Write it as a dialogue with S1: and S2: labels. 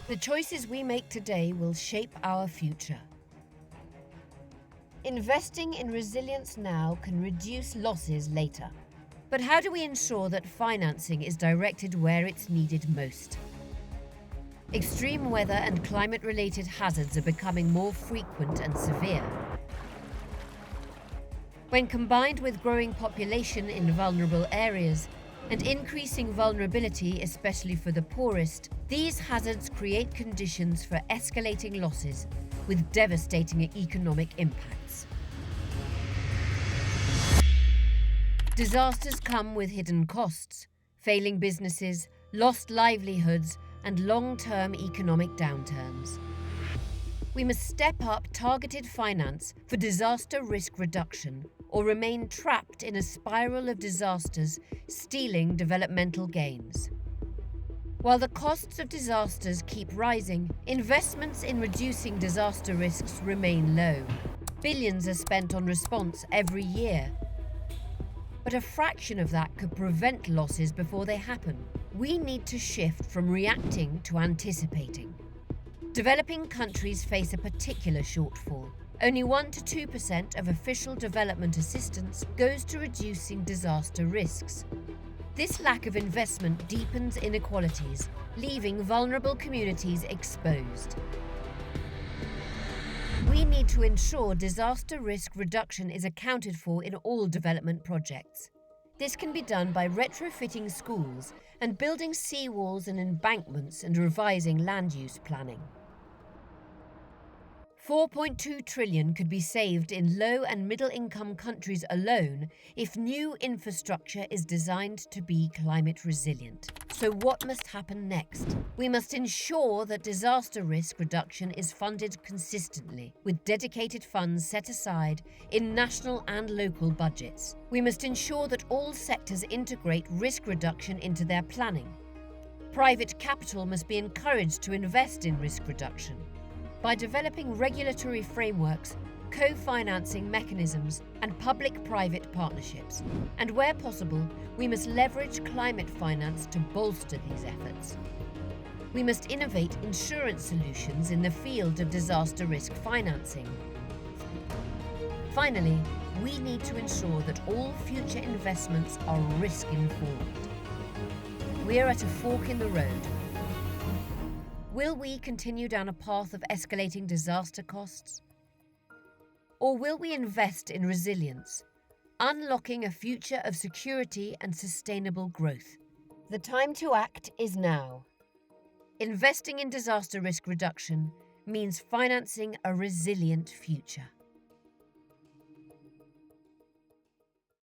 S1: The choices we make today will shape our future. Investing in resilience now can reduce losses later. But how do we ensure that financing is directed where it's needed most? Extreme weather and climate-related hazards are becoming more frequent and severe. When combined with growing population in vulnerable areas and increasing vulnerability, especially for the poorest, these hazards create conditions for escalating losses with devastating economic impacts. Disasters come with hidden costs, failing businesses, lost livelihoods, and long-term economic downturns. We must step up targeted finance for disaster risk reduction or remain trapped in a spiral of disasters, stealing developmental gains. While the costs of disasters keep rising, investments in reducing disaster risks remain low. Billions are spent on response every year, but a fraction of that could prevent losses before they happen. We need to shift from reacting to anticipating. Developing countries face a particular shortfall. Only 1 to 2% of official development assistance goes to reducing disaster risks. This lack of investment deepens inequalities, leaving vulnerable communities exposed. We need to ensure disaster risk reduction is accounted for in all development projects. This can be done by retrofitting schools and building seawalls and embankments and revising land use planning. 4.2 trillion could be saved in low and middle-income countries alone if new infrastructure is designed to be climate resilient. So what must happen next? We must ensure that disaster risk reduction is funded consistently, with dedicated funds set aside in national and local budgets. We must ensure that all sectors integrate risk reduction into their planning. Private capital must be encouraged to invest in risk reduction. By developing regulatory frameworks, co-financing mechanisms, and public-private partnerships. And where possible, we must leverage climate finance to bolster these efforts. We must innovate insurance solutions in the field of disaster risk financing. Finally, we need to ensure that all future investments are risk-informed. We are at a fork in the road. Will we continue down a path of escalating disaster costs? Or will we invest in resilience, unlocking a future of security and sustainable growth? The time to act is now. Investing in disaster risk reduction means financing a resilient future.